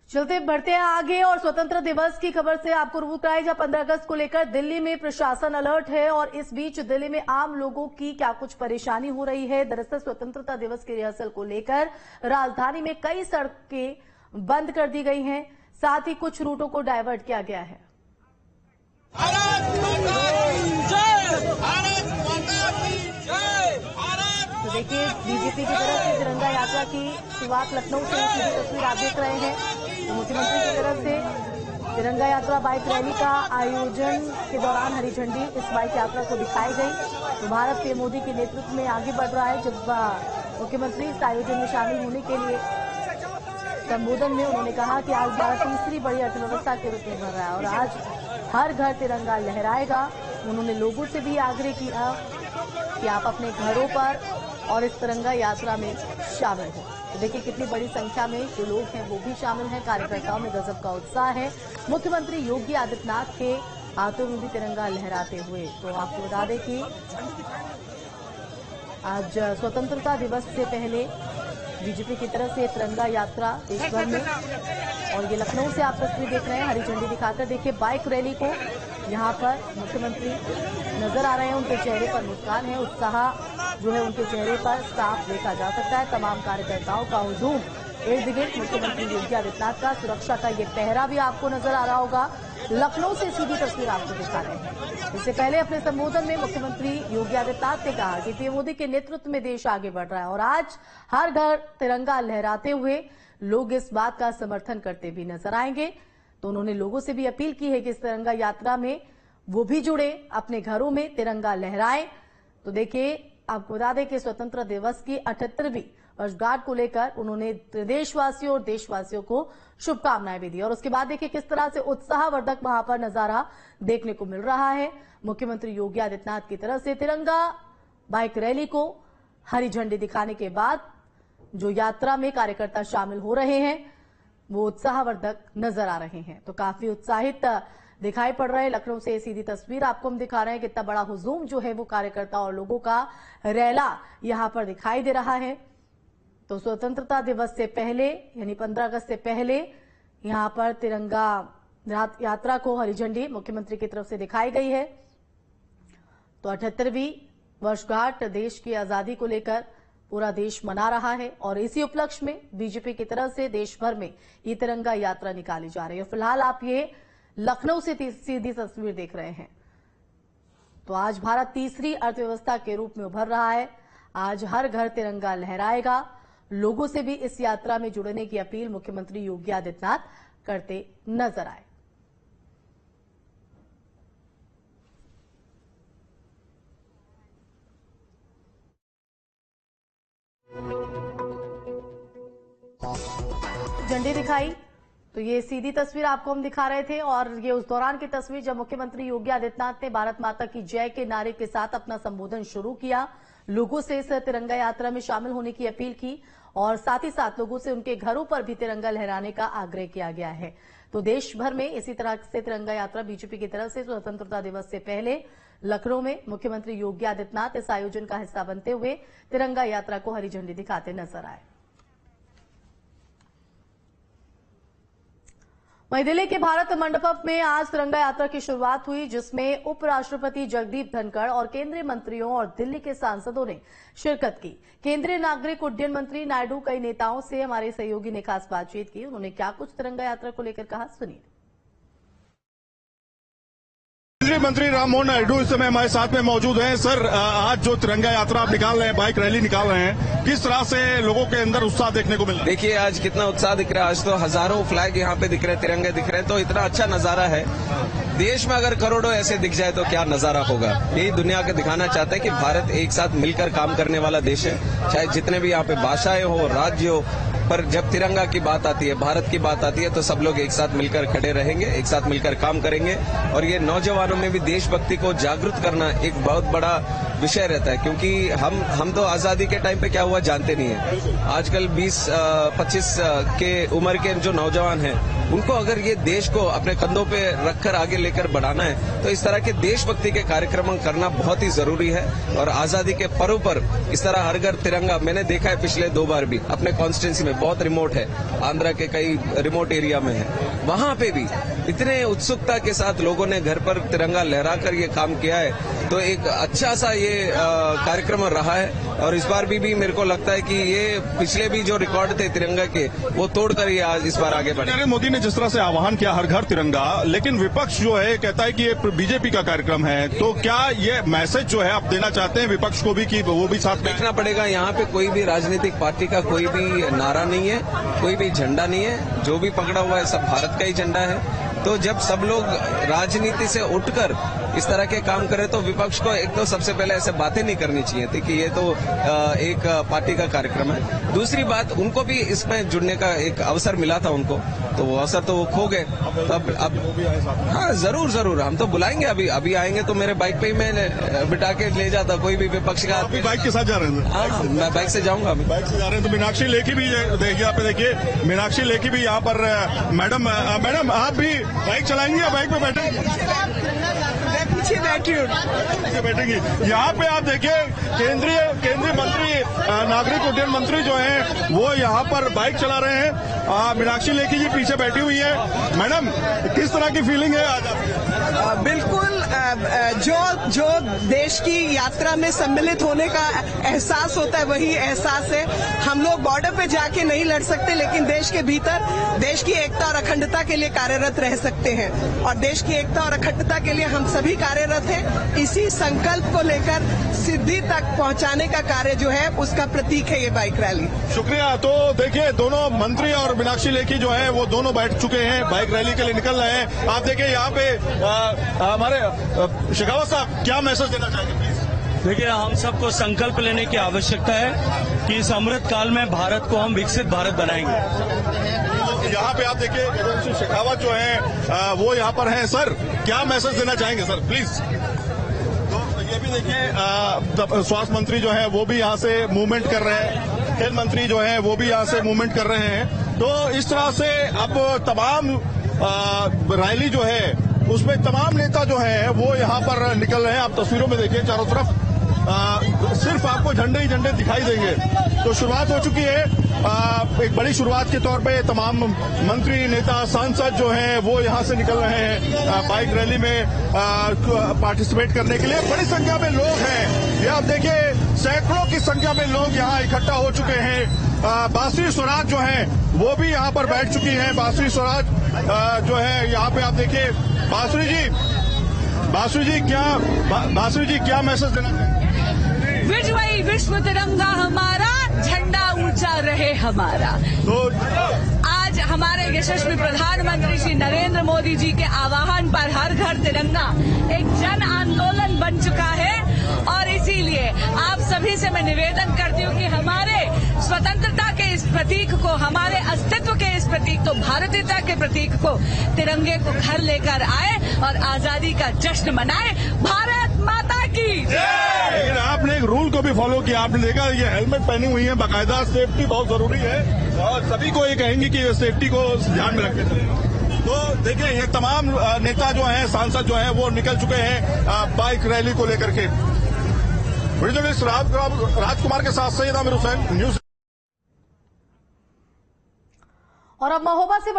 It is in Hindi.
चलते बढ़ते हैं आगे और स्वतंत्र दिवस की खबर से आपको रूबरू कराई, जहां 15 अगस्त को लेकर दिल्ली में प्रशासन अलर्ट है और इस बीच दिल्ली में आम लोगों की क्या कुछ परेशानी हो रही है। दरअसल स्वतंत्रता दिवस की रिहर्सल को लेकर राजधानी में कई सड़कें बंद कर दी गई हैं, साथ ही कुछ रूटों को डायवर्ट किया गया है। तो देखिए, बीजेपी की तरफ से तिरंगा यात्रा की शुरुआत लखनऊ से सीधी तस्वीर आप देख रहे हैं। तो मुख्यमंत्री की तरफ से तिरंगा यात्रा बाइक रैली का आयोजन के दौरान हरी झंडी इस बाइक यात्रा को दिखाई गई। तो भारत पीएम मोदी के नेतृत्व में आगे बढ़ रहा है। जब मुख्यमंत्री इस आयोजन में शामिल होने के लिए संबोधन में उन्होंने कहा कि आज भारत तीसरी बड़ी अर्थव्यवस्था के रूप में बढ़ रहा है और आज हर घर तिरंगा लहराएगा। उन्होंने लोगों से भी आग्रह किया कि आप अपने घरों पर और इस तिरंगा यात्रा में शामिल हो। तो देखिए, कितनी बड़ी संख्या में जो लोग हैं वो भी शामिल हैं। कार्यकर्ताओं में गजब का उत्साह है। मुख्यमंत्री योगी आदित्यनाथ के हाथों में भी तिरंगा लहराते हुए। तो आपको बता दें कि आज स्वतंत्रता दिवस से पहले बीजेपी की तरफ से तिरंगा यात्रा देश भर में, और ये लखनऊ से आप तस्वीर देख रहे हैं हरी झंडी दिखाकर। देखिए, बाइक रैली को यहाँ पर मुख्यमंत्री नजर आ रहे हैं, उनके चेहरे पर मुस्कान है, उत्साह जो है उनके चेहरे पर साफ देखा जा सकता है। तमाम कार्यकर्ताओं का हुजूम इर्द गिर्द मुख्यमंत्री योगी आदित्यनाथ का सुरक्षा का ये पहरा भी आपको नजर आ रहा होगा। लखनऊ से सीधी तस्वीर आपको दिखा रहे हैं। इससे पहले अपने संबोधन में मुख्यमंत्री योगी आदित्यनाथ ने कहा कि पीएम मोदी के नेतृत्व में देश आगे बढ़ रहा है और आज हर घर तिरंगा लहराते हुए लोग इस बात का समर्थन करते भी नजर आएंगे। तो उन्होंने लोगों से भी अपील की है कि इस तिरंगा यात्रा में वो भी जुड़े, अपने घरों में तिरंगा लहराएं। तो देखिए, आपको बता दें कि स्वतंत्रता दिवस की 78वीं वर्षगांठ को लेकर उन्होंने देशवासियों और देशवासियों को शुभकामनाएं भी दी। और उसके बाद देखिए किस तरह से उत्साहवर्धक वहां पर नजारा देखने को मिल रहा है। मुख्यमंत्री योगी आदित्यनाथ की तरफ से तिरंगा बाइक रैली को हरी झंडी दिखाने के बाद जो यात्रा में कार्यकर्ता शामिल हो रहे हैं वो उत्साहवर्धक नजर आ रहे हैं। तो काफी उत्साहित दिखाई पड़ रहे हैं। लखनऊ से सीधी तस्वीर आपको हम दिखा रहे हैं, कितना बड़ा हुजूम जो है वो कार्यकर्ता और लोगों का रैला यहां पर दिखाई दे रहा है। तो स्वतंत्रता दिवस से पहले यानी 15 अगस्त से पहले यहां पर तिरंगा यात्रा को हरी झंडी मुख्यमंत्री की तरफ से दिखाई गई है। तो 78वीं वर्षगांठ देश की आजादी को लेकर पूरा देश मना रहा है और इसी उपलक्ष्य में बीजेपी की तरफ से देश भर में ये तिरंगा यात्रा निकाली जा रही है। फिलहाल आप ये लखनऊ से सीधी तस्वीर देख रहे हैं। तो आज भारत तीसरी अर्थव्यवस्था के रूप में उभर रहा है। आज हर घर तिरंगा लहराएगा। लोगों से भी इस यात्रा में जुड़ने की अपील मुख्यमंत्री योगी आदित्यनाथ करते नजर आए। झंडी दिखाई, तो ये सीधी तस्वीर आपको हम दिखा रहे थे और ये उस दौरान की तस्वीर जब मुख्यमंत्री योगी आदित्यनाथ ने भारत माता की जय के नारे के साथ अपना संबोधन शुरू किया। लोगों से इस तिरंगा यात्रा में शामिल होने की अपील की और साथ ही साथ लोगों से उनके घरों पर भी तिरंगा लहराने का आग्रह किया गया है। तो देश भर में इसी तरह से तिरंगा यात्रा बीजेपी की तरफ से स्वतंत्रता दिवस से पहले लखनऊ में मुख्यमंत्री योगी आदित्यनाथ इस आयोजन का हिस्सा बनते हुए तिरंगा यात्रा को हरी झंडी दिखाते नजर आए। वहीं दिल्ली के भारत मंडपम में आज तिरंगा यात्रा की शुरुआत हुई, जिसमें उपराष्ट्रपति जगदीप धनखड़ और केंद्रीय मंत्रियों और दिल्ली के सांसदों ने शिरकत की। केंद्रीय नागरिक उड्डयन मंत्री नायडू कई नेताओं से हमारे सहयोगी ने खास बातचीत की। उन्होंने क्या कुछ तिरंगा यात्रा को लेकर कहा, सुनिए। केंद्रीय मंत्री राममोहन नायडू इस समय हमारे साथ में मौजूद हैं। सर, आज जो तिरंगा यात्रा आप निकाल रहे हैं, बाइक रैली निकाल रहे हैं, किस तरह से लोगों के अंदर उत्साह देखने को मिल रहा है? देखिए, आज कितना उत्साह दिख रहा है। आज तो हजारों फ्लैग यहाँ पे दिख रहे हैं, तिरंगे दिख रहे हैं, तो इतना अच्छा नजारा है। देश में अगर करोड़ों ऐसे दिख जाए तो क्या नजारा होगा। यही दुनिया को दिखाना चाहते हैं कि भारत एक साथ मिलकर काम करने वाला देश है। चाहे जितने भी यहाँ पे भाषाएं हो, राज्य हो, पर जब तिरंगा की बात आती है, भारत की बात आती है, तो सब लोग एक साथ मिलकर खड़े रहेंगे, एक साथ मिलकर काम करेंगे। और ये नौजवानों में भी देशभक्ति को जागृत करना एक बहुत बड़ा विषय रहता है, क्योंकि हम तो आजादी के टाइम पे क्या हुआ जानते नहीं है। आजकल 20-25 के उम्र के जो नौजवान हैं, उनको अगर ये देश को अपने कंधों पे रखकर आगे लेकर बढ़ाना है तो इस तरह के देशभक्ति के कार्यक्रम करना बहुत ही जरूरी है। और आजादी के पर्व पर इस तरह हर घर तिरंगा मैंने देखा है पिछले 2 बार भी अपने कॉन्स्टिट्यूंसी में, बहुत रिमोट है, आंध्रा के कई रिमोट एरिया में है, वहां पे भी इतने उत्सुकता के साथ लोगों ने घर पर तिरंगा लहराकर ये काम किया है। तो एक अच्छा सा ये कार्यक्रम रहा है। और इस बार भी मेरे को लगता है कि ये पिछले भी जो रिकॉर्ड थे तिरंगा के, वो तोड़कर ये आज इस बार आगे बढ़े। नरेंद्र मोदी ने जिस तरह से आह्वान किया हर घर तिरंगा, लेकिन विपक्ष जो है कहता है कि ये बीजेपी का कार्यक्रम है, तो क्या ये मैसेज जो है आप देना चाहते हैं विपक्ष को भी कि वो भी साथ में? देखना पड़ेगा, यहाँ पे कोई भी राजनीतिक पार्टी का कोई भी नारा नहीं है, कोई भी झंडा नहीं है, जो भी पकड़ा हुआ है सब भारत का ही झंडा है। तो जब सब लोग राजनीति से उठकर इस तरह के काम करें तो विपक्ष को एक तो सबसे पहले ऐसे बातें नहीं करनी चाहिए थी कि ये तो एक पार्टी का कार्यक्रम है। दूसरी बात, उनको भी इसमें जुड़ने का एक अवसर मिला था उनको, तो वो अवसर तो वो खो गए। तब अब हाँ जरूर हम तो बुलाएंगे, अभी आएंगे तो मेरे बाइक पे ही मैं बिठा के ले जाता कोई भी विपक्ष का। आप भी बाइक के साथ जा रहे हैं? हाँ, मैं बाइक से जाऊंगा। बाइक से जा रहे हैं तो मीनाक्षी लेखी भी देखिए, आप देखिए मीनाक्षी लेखी भी यहाँ पर। मैडम आप भी बाइक चलाएंगी या बाइक पे बैठेंगी? पीछे बैठेंगी। यहाँ पे आप देखिए केंद्रीय मंत्री नागरिक उड्डयन मंत्री जो हैं वो यहाँ पर बाइक चला रहे हैं। मीनाक्षी लेखी जी पीछे बैठी हुई है। मैडम, किस तरह की फीलिंग है आज आपकी? बिल्कुल, जो देश की यात्रा में सम्मिलित होने का एहसास होता है वही एहसास है। हम लोग बॉर्डर पे जाके नहीं लड़ सकते, लेकिन देश के भीतर देश की एकता और अखंडता के लिए कार्यरत रह सकते हैं। और देश की एकता और अखंडता के लिए हम सभी कार्यरत हैं। इसी संकल्प को लेकर सिद्धि तक पहुंचाने का कार्य जो है उसका प्रतीक है ये बाइक रैली। शुक्रिया। तो देखिए दोनों मंत्री और मीनाक्षी लेखी जो है वो दोनों बैठ चुके हैं, बाइक रैली के लिए निकल रहे हैं। आप देखिए यहाँ पे हमारे शेखावत साहब क्या मैसेज देना चाहेंगे प्लीज? देखिए, हम सबको संकल्प लेने की आवश्यकता है कि इस अमृत काल में भारत को हम विकसित भारत बनाएंगे। तो यहाँ पे आप देखिए यदुवंशी शेखावत जो है वो यहाँ पर हैं। सर, क्या मैसेज देना चाहेंगे सर प्लीज? तो ये भी देखिए स्वास्थ्य मंत्री जो है वो भी यहाँ से मूवमेंट कर रहे हैं, खेल मंत्री जो है वो भी यहाँ से मूवमेंट कर रहे हैं। तो इस तरह से अब तमाम रैली जो है उसमें तमाम नेता जो हैं वो यहाँ पर निकल रहे हैं। आप तस्वीरों में देखिए चारों तरफ सिर्फ आपको झंडे ही झंडे दिखाई देंगे। तो शुरुआत हो चुकी है। एक बड़ी शुरुआत के तौर पे तमाम मंत्री, नेता, सांसद जो हैं वो यहाँ से निकल रहे हैं बाइक रैली में पार्टिसिपेट करने के लिए। बड़ी संख्या में लोग हैं, ये आप देखिए सैकड़ों की संख्या में लोग यहाँ इकट्ठा हो चुके हैं। बांसुरी स्वराज जो है वो भी यहाँ पर बैठ चुकी हैं। बांसुरी स्वराज जो है यहाँ पे आप देखिए। बांसुरी जी क्या मैसेज देना चाहिए? विजयी विश्व तिरंगा हमारा, झंडा ऊंचा रहे हमारा। तो आज हमारे यशस्वी प्रधानमंत्री श्री नरेंद्र मोदी जी के आह्वान पर हर घर तिरंगा एक जन आंदोलन बन चुका है। और इसीलिए आप सभी से मैं निवेदन करती हूँ कि हमारे स्वतंत्रता के इस प्रतीक को, हमारे अस्तित्व के इस प्रतीक को, भारतीयता के प्रतीक को, तिरंगे को घर लेकर आए और आजादी का जश्न मनाए। भारत माता की जय। लेकिन आपने एक रूल को भी फॉलो किया। आपने देखा ये हेलमेट पहनी हुई है, बाकायदा सेफ्टी बहुत जरूरी है और सभी को ये कहेंगे कि सेफ्टी को ध्यान में रखते चलें। तो देखिए ये तमाम नेता जो हैं, सांसद जो हैं वो निकल चुके हैं बाइक रैली को लेकर के। जर्नलिस्ट राजकुमार के साथ सैयद आमिर हुसैन, न्यूज। और अब महोबा से